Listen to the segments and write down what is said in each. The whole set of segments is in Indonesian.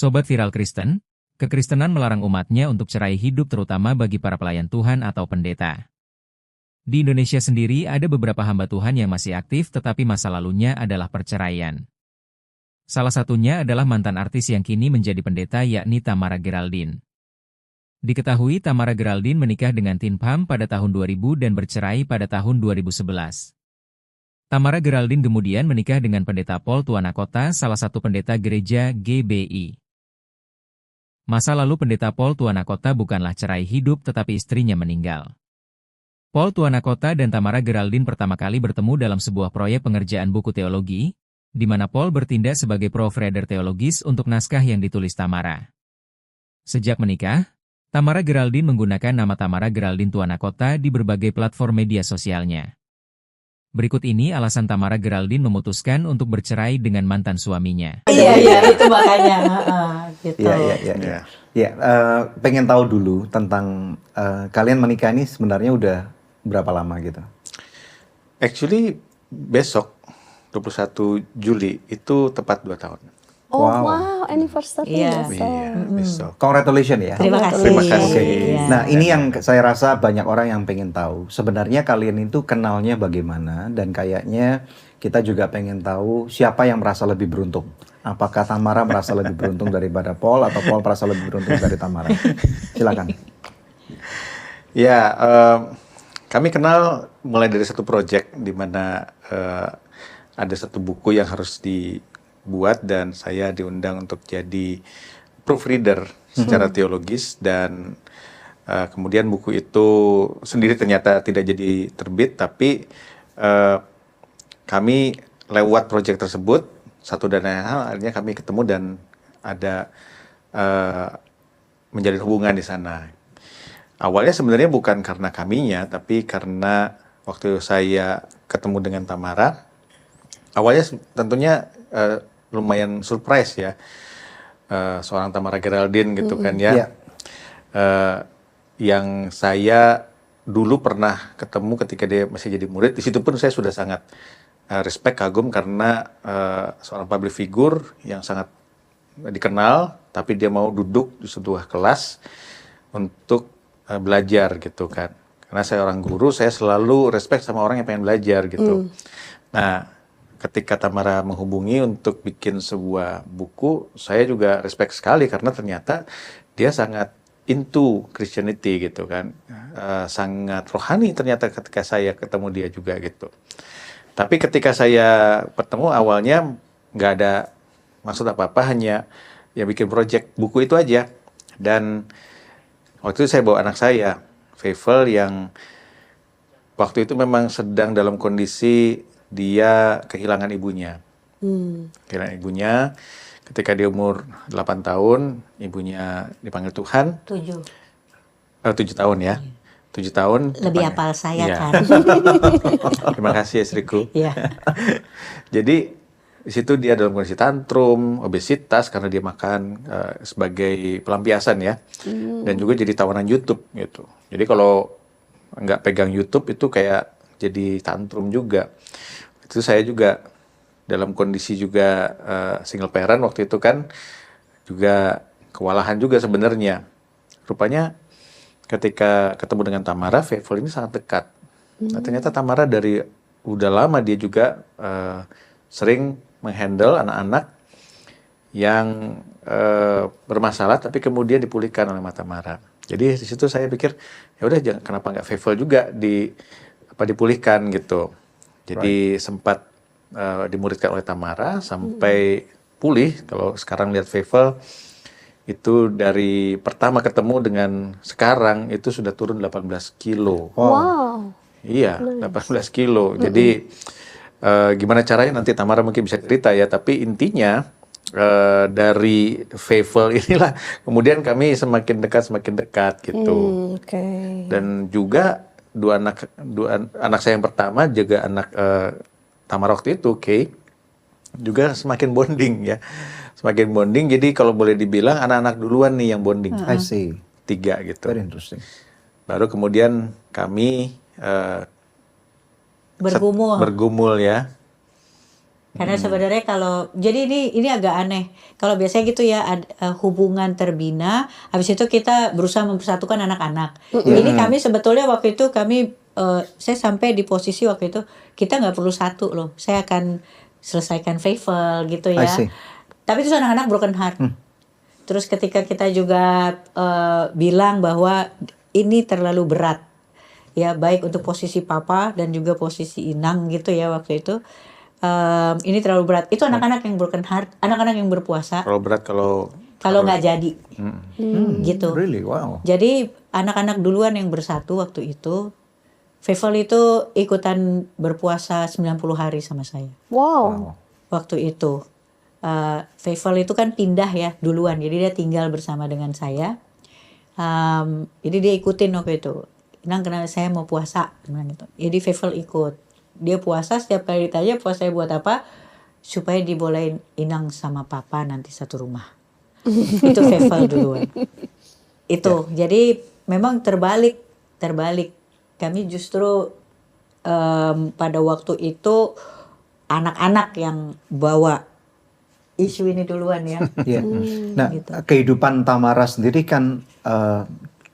Sobat Viral Kristen, kekristenan melarang umatnya untuk cerai hidup terutama bagi para pelayan Tuhan atau pendeta. Di Indonesia sendiri ada beberapa hamba Tuhan yang masih aktif tetapi masa lalunya adalah perceraian. Salah satunya adalah mantan artis yang kini menjadi pendeta yakni Tamara Geraldine. Diketahui Tamara Geraldine menikah dengan Tin Pham pada tahun 2000 dan bercerai pada tahun 2011. Tamara Geraldine kemudian menikah dengan pendeta Paul Tuanakota, salah satu pendeta gereja GBI. Masa lalu pendeta Paul Tuanakota bukanlah cerai hidup tetapi istrinya meninggal. Paul Tuanakota dan Tamara Geraldine pertama kali bertemu dalam sebuah proyek pengerjaan buku teologi, di mana Paul bertindak sebagai proofreader teologis untuk naskah yang ditulis Tamara. Sejak menikah, Tamara Geraldine menggunakan nama Tamara Geraldine Tuanakota di berbagai platform media sosialnya. Berikut ini alasan Tamara Geraldine memutuskan untuk bercerai dengan mantan suaminya. Iya, itu makanya. Gitu. Iya, pengen tahu dulu tentang kalian menikah ini sebenarnya udah berapa lama gitu? Actually, besok 21 Juli itu tepat 2 tahun. Oh Wow. wow, anniversary Iya. besok. Iya, besok. Congratulations ya. Terima kasih. Terima kasih. Oke. Iya. Nah, ini yang saya rasa banyak orang yang pengen tahu. Sebenarnya kalian itu kenalnya bagaimana, dan kayaknya kita juga pengen tahu siapa yang merasa lebih beruntung. Apakah Tamara merasa lebih beruntung daripada Paul, atau Paul merasa lebih beruntung dari Tamara? Silakan. Ya, kami kenal mulai dari satu project di mana ada satu buku yang harus dibuat dan saya diundang untuk jadi proofreader secara teologis, dan kemudian buku itu sendiri ternyata tidak jadi terbit, tapi kami lewat project tersebut satu dan lain hal akhirnya kami ketemu dan ada menjalin hubungan di sana. Awalnya sebenarnya bukan karena kaminya, tapi karena waktu saya ketemu dengan Tamara, awalnya tentunya lumayan surprise ya, seorang Tamara Geraldine gitu kan ya, Iya. yang saya dulu pernah ketemu ketika dia masih jadi murid. Di situ pun saya sudah sangat respect, kagum karena seorang public figure yang sangat dikenal, tapi dia mau duduk di sebuah kelas untuk belajar gitu kan. Karena saya orang guru, saya selalu respect sama orang yang pengen belajar gitu. Nah, ketika Tamara menghubungi untuk bikin sebuah buku, saya juga respect sekali karena ternyata dia sangat into Christianity gitu kan. Sangat rohani ternyata ketika saya ketemu dia juga gitu. Tapi ketika saya bertemu awalnya nggak ada maksud apa-apa, hanya ya bikin project buku itu aja. Dan waktu itu saya bawa anak saya, Feivel, yang waktu itu memang sedang dalam kondisi dia kehilangan ibunya. Kehilangan ibunya ketika dia umur 8 tahun, ibunya dipanggil Tuhan. 7. 7 tahun ya. 7 tahun. Lebih hafal saya Iya. kan. Terima kasih istriku. Iya. Jadi di situ dia dalam kondisi tantrum, obesitas karena dia makan sebagai pelampiasan ya, dan juga jadi tawanan YouTube gitu. Jadi kalau nggak pegang YouTube itu kayak jadi tantrum juga. Itu saya juga dalam kondisi juga single parent waktu itu kan, juga kewalahan juga sebenarnya. Rupanya ketika ketemu dengan Tamara, Feivel ini sangat dekat. Nah, ternyata Tamara dari udah lama dia juga sering menghandle anak-anak yang bermasalah, tapi kemudian dipulihkan oleh Tamara. Jadi di situ saya pikir ya udah, kenapa nggak Feivel juga dipulihkan gitu. Jadi sempat dimuridkan oleh Tamara sampai pulih. Kalau sekarang lihat Feivel itu dari pertama ketemu dengan sekarang itu sudah turun 18 kilo. Wow. Iya, 18 kilo. Jadi gimana caranya nanti Tamara mungkin bisa cerita ya, tapi intinya dari Feivel inilah kemudian kami semakin dekat gitu. Oke. Dan juga dua anak saya yang pertama juga anak Tamara waktu itu, Kay, juga semakin bonding ya. Semakin bonding, jadi kalau boleh dibilang anak-anak duluan nih yang bonding. I see. 3 gitu. Very interesting. Baru kemudian kami Bergumul. bergumul ya. Karena sebenarnya kalau jadi ini agak aneh. Kalau biasanya gitu ya hubungan terbina, habis itu kita berusaha mempersatukan anak-anak. Ini kami sebetulnya waktu itu saya sampai di posisi waktu itu kita nggak perlu satu loh. Saya akan selesaikan Feivel gitu I ya. see. Tapi itu anak-anak broken heart. Terus ketika kita juga bilang bahwa ini terlalu berat, ya baik untuk posisi papa dan juga posisi inang gitu ya waktu itu. Ini terlalu berat. Itu anak-anak yang broken heart, anak-anak yang berpuasa. Kalau berat kalau Nggak jadi, gitu. Really, wow. Jadi anak-anak duluan yang bersatu waktu itu. Feivel itu ikutan berpuasa 90 hari sama saya. Wow. Waktu itu. Feivel itu kan pindah ya duluan. Jadi dia tinggal bersama dengan saya. Jadi dia ikutin waktu itu. Inang kenal saya mau puasa. Gitu. Jadi Feivel ikut. Dia puasa, setiap kali ditanya puasa buat apa, supaya dibolehin Inang sama papa nanti satu rumah. Itu Feivel duluan. Itu jadi memang terbalik. Kami justru pada waktu itu anak-anak yang bawa isu ini duluan ya. Iya. Nah, Gitu. kehidupan Tamara sendiri kan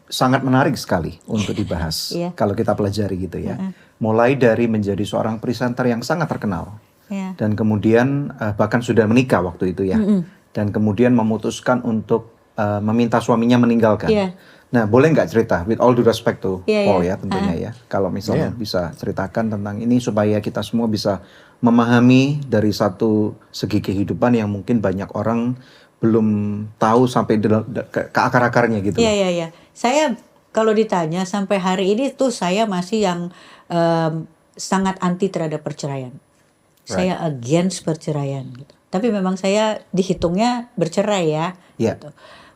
sangat menarik sekali untuk dibahas. Iya. Kalau kita pelajari gitu ya. Mulai dari menjadi seorang presenter yang sangat terkenal. Ya. Dan kemudian bahkan sudah menikah waktu itu ya. Dan kemudian memutuskan untuk meminta suaminya meninggalkan. Iya. Nah, boleh nggak cerita, with all due respect to Iya, Paul iya. ya tentunya ya. Kalau misalnya bisa ceritakan tentang ini supaya kita semua bisa memahami dari satu segi kehidupan yang mungkin banyak orang belum tahu sampai ke akar-akarnya gitu. Iya. Saya kalau ditanya sampai hari ini tuh saya masih yang sangat anti terhadap perceraian. Saya against perceraian gitu. Tapi memang saya dihitungnya bercerai ya. Iya. Gitu.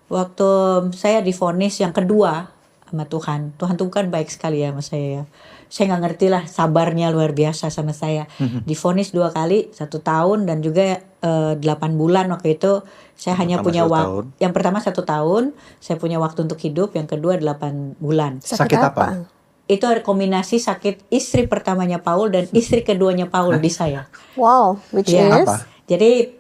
Waktu saya divonis yang kedua sama Tuhan tuh kan baik sekali ya sama saya ya. Saya nggak ngerti lah, sabarnya luar biasa sama saya. Divonis 2 kali, 1 tahun dan juga 8 bulan waktu itu. Saya hanya punya waktu. Yang pertama 1 tahun, saya punya waktu untuk hidup. Yang kedua 8 bulan. Sakit apa? Itu ada kombinasi sakit istri pertamanya Paul dan istri keduanya Paul di saya. Wow, which Ya. is? Apa? Jadi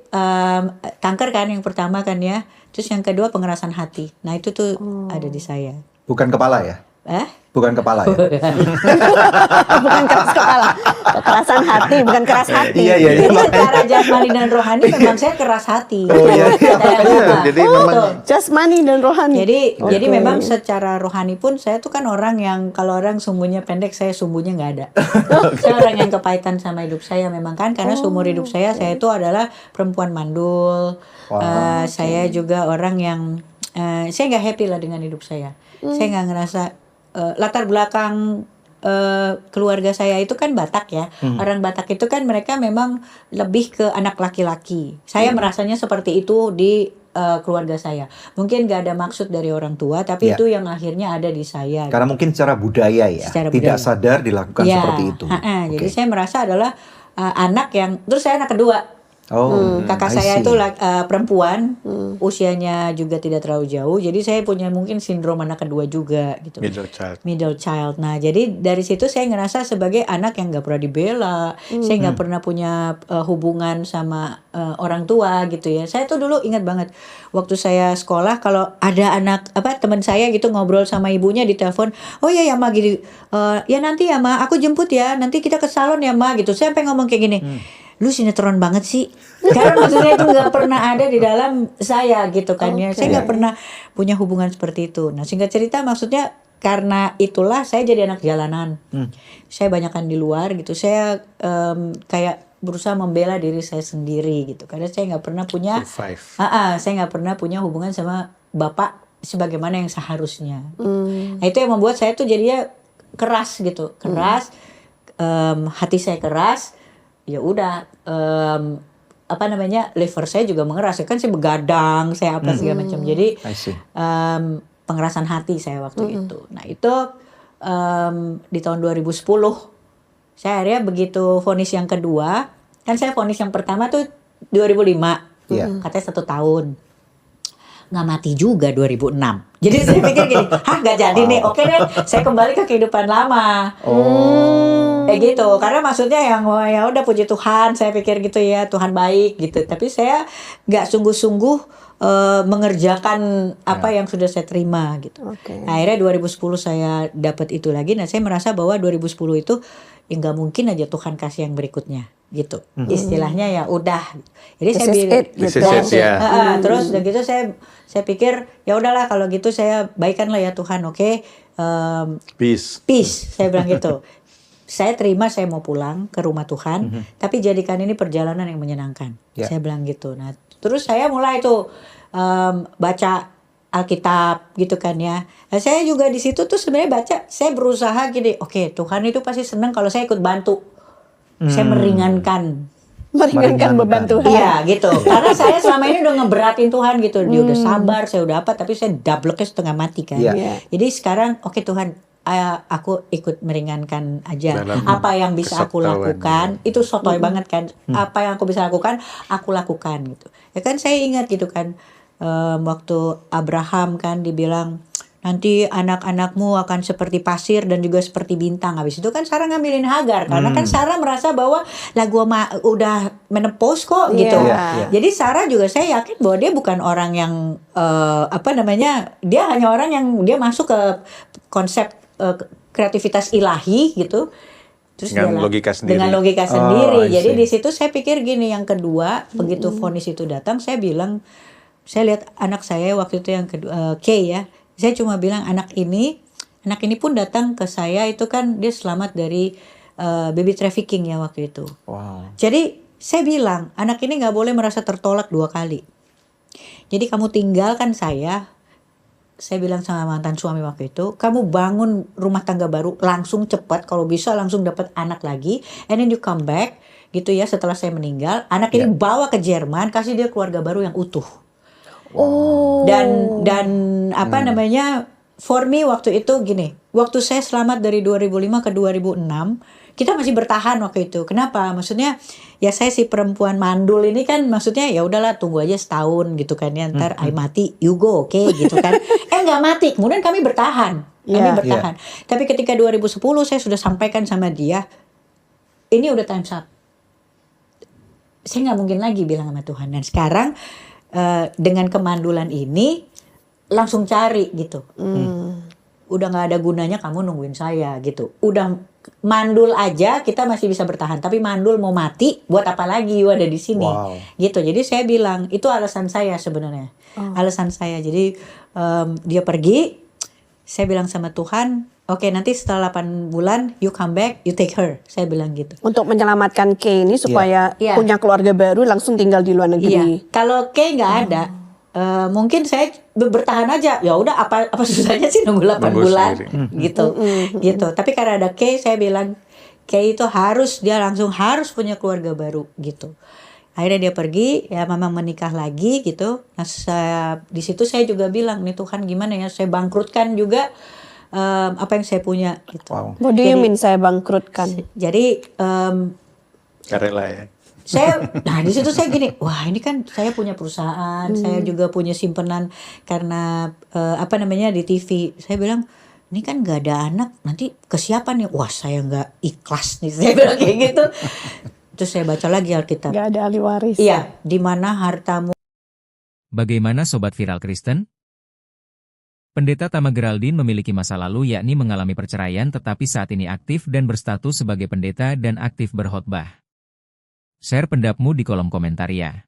kanker kan yang pertama kan ya. Terus yang kedua pengerasan hati. Nah itu tuh ada di saya. Bukan kepala ya? Bukan kepala ya? Bukan keras kepala, kekerasan hati, bukan keras hati. Iya. Jadi secara jasmani dan rohani memang saya keras hati. Oh, iya. Jadi memang Jasmani dan rohani. Jadi memang secara rohani pun saya tuh kan orang yang kalau orang sumbunya pendek, saya sumbunya nggak ada. Saya orang yang kepahitan sama hidup saya memang kan karena seumur hidup saya itu adalah perempuan mandul. Saya juga orang yang saya nggak happy lah dengan hidup saya. Saya nggak ngerasa latar belakang keluarga saya itu kan Batak ya. Orang Batak itu kan mereka memang lebih ke anak laki-laki. Saya merasanya seperti itu di keluarga saya. Mungkin gak ada maksud dari orang tua, tapi itu yang akhirnya ada di saya. Karena mungkin secara budaya ya, tidak sadar dilakukan seperti itu. Jadi saya merasa adalah anak yang, terus saya anak kedua. Kakak saya itu perempuan, usianya juga tidak terlalu jauh, jadi saya punya mungkin sindrom anak kedua juga gitu. Middle child. Nah jadi dari situ saya ngerasa sebagai anak yang nggak pernah dibela, saya nggak pernah punya hubungan sama orang tua gitu ya. Saya tuh dulu ingat banget waktu saya sekolah kalau ada anak teman saya gitu ngobrol sama ibunya di telepon, oh ya ma gitu, ya nanti ya ma, aku jemput ya, nanti kita ke salon ya ma gitu. Saya sampai ngomong kayak gini. Lu sinetron banget sih. Karena maksudnya itu gak pernah ada di dalam saya gitu kan ya. Saya gak pernah punya hubungan seperti itu. Nah singkat cerita maksudnya karena itulah saya jadi anak jalanan. Saya banyakan di luar gitu. Saya kayak berusaha membela diri saya sendiri gitu. Karena saya gak pernah punya saya gak pernah punya hubungan sama bapak sebagaimana yang seharusnya. Nah itu yang membuat saya tuh jadinya keras gitu. Keras, hati saya keras. Ya udah liver saya juga mengeras kan, saya begadang, saya apa segala macam. Jadi pengerasan hati saya waktu itu. Nah itu di tahun 2010 saya akhirnya begitu vonis yang kedua, kan saya vonis yang pertama tuh 2005 katanya 1 tahun. nggak mati juga 2006. Jadi saya pikir gini, nggak jadi nih, oke deh, saya kembali ke kehidupan lama. Kayak gitu, karena maksudnya yang ya udah puji Tuhan, saya pikir gitu ya, Tuhan baik gitu. Tapi saya nggak sungguh-sungguh mengerjakan apa yang sudah saya terima gitu. Nah, akhirnya 2010 saya dapat itu lagi. Nah, saya merasa bahwa 2010 itu ya nggak mungkin aja Tuhan kasih yang berikutnya gitu. Istilahnya ya udah. Jadi saya bilang terus udah gitu saya pikir ya udahlah kalau gitu saya baikanlah ya Tuhan, oke. Peace saya bilang gitu. Saya terima, saya mau pulang ke rumah Tuhan, tapi jadikan ini perjalanan yang menyenangkan. Saya bilang gitu. Nah, terus saya mulai tuh baca Alkitab gitu kan ya. Nah, saya juga di situ tuh sebenarnya baca, saya berusaha gini, oke, Tuhan itu pasti senang kalau saya ikut bantu. Saya meringankan beban Tuhan. Iya gitu. Karena saya selama ini udah ngeberatin Tuhan gitu. Dia udah sabar, saya udah apa, tapi saya double-nya setengah mati kan. Jadi sekarang oke Tuhan, aku ikut meringankan aja. Apa yang bisa aku lakukan, itu sotoy banget kan. Apa yang aku bisa lakukan, aku lakukan gitu. Ya kan saya ingat gitu kan, waktu Abraham kan dibilang, nanti anak-anakmu akan seperti pasir dan juga seperti bintang. Habis itu kan Sarah ngambilin Hagar. Karena kan Sarah merasa bahwa lah gua udah menepos kok gitu. Jadi Sarah juga saya yakin bahwa dia bukan orang yang dia hanya orang yang dia masuk ke konsep kreativitas ilahi gitu. Terus dengan logika sendiri. Jadi di situ saya pikir gini, yang kedua, begitu vonis itu datang, saya bilang, saya lihat anak saya waktu itu yang kedua, Kay ya. Saya cuma bilang anak ini pun datang ke saya itu kan dia selamat dari baby trafficking ya waktu itu. Jadi saya bilang anak ini nggak boleh merasa tertolak 2 kali. Jadi kamu tinggalkan saya bilang sama mantan suami waktu itu, kamu bangun rumah tangga baru langsung cepat, kalau bisa langsung dapat anak lagi, and then you come back gitu ya setelah saya meninggal, anak ini bawa ke Jerman, kasih dia keluarga baru yang utuh. Dan apa namanya, for me waktu itu gini, waktu saya selamat dari 2005 ke 2006, kita masih bertahan waktu itu. Kenapa? Maksudnya ya saya si perempuan mandul ini kan, maksudnya ya udahlah tunggu aja setahun gitu kan ya, ntar I mati, you go, oke gitu kan. Nggak mati, kemudian kami bertahan. Tapi ketika 2010 saya sudah sampaikan sama dia, ini udah time's up. Saya nggak mungkin lagi bilang sama Tuhan. Dan sekarang dengan kemandulan ini langsung cari gitu. Udah nggak ada gunanya kamu nungguin saya gitu. Udah mandul aja kita masih bisa bertahan, tapi mandul mau mati buat apa lagi, ada di sini. Gitu. Jadi saya bilang itu alasan saya sebenarnya. Alasan saya. Jadi dia pergi, saya bilang sama Tuhan, oke, nanti setelah 8 bulan you come back, you take her. Saya bilang gitu. Untuk menyelamatkan Kay ini supaya punya keluarga baru, langsung tinggal di luar negeri. Kalau Kay nggak ada, mungkin saya bertahan aja. Ya udah apa susahnya sih nunggu 8 bulan gitu. Gitu. Tapi karena ada Kay, saya bilang Kay itu dia langsung harus punya keluarga baru gitu. Akhirnya dia pergi, ya memang menikah lagi gitu. Nah, di situ saya juga bilang, nih Tuhan gimana ya, saya bangkrutkan juga apa yang saya punya gitu. What do you mean saya bangkrutkan? Jadi rela ya. Nah di situ saya gini, wah ini kan saya punya perusahaan, saya juga punya simpenan karena di TV. Saya bilang, ini kan nggak ada anak, nanti ke siapa nih? Wah saya nggak ikhlas nih, saya bilang kayak gitu. Terus saya baca lagi Alkitab. Nggak ada ahli waris. Iya, di mana hartamu. Bagaimana Sobat Viral Kristen? Pendeta Tama Geraldine memiliki masa lalu yakni mengalami perceraian tetapi saat ini aktif dan berstatus sebagai pendeta dan aktif berkhotbah. Share pendapatmu di kolom komentar ya.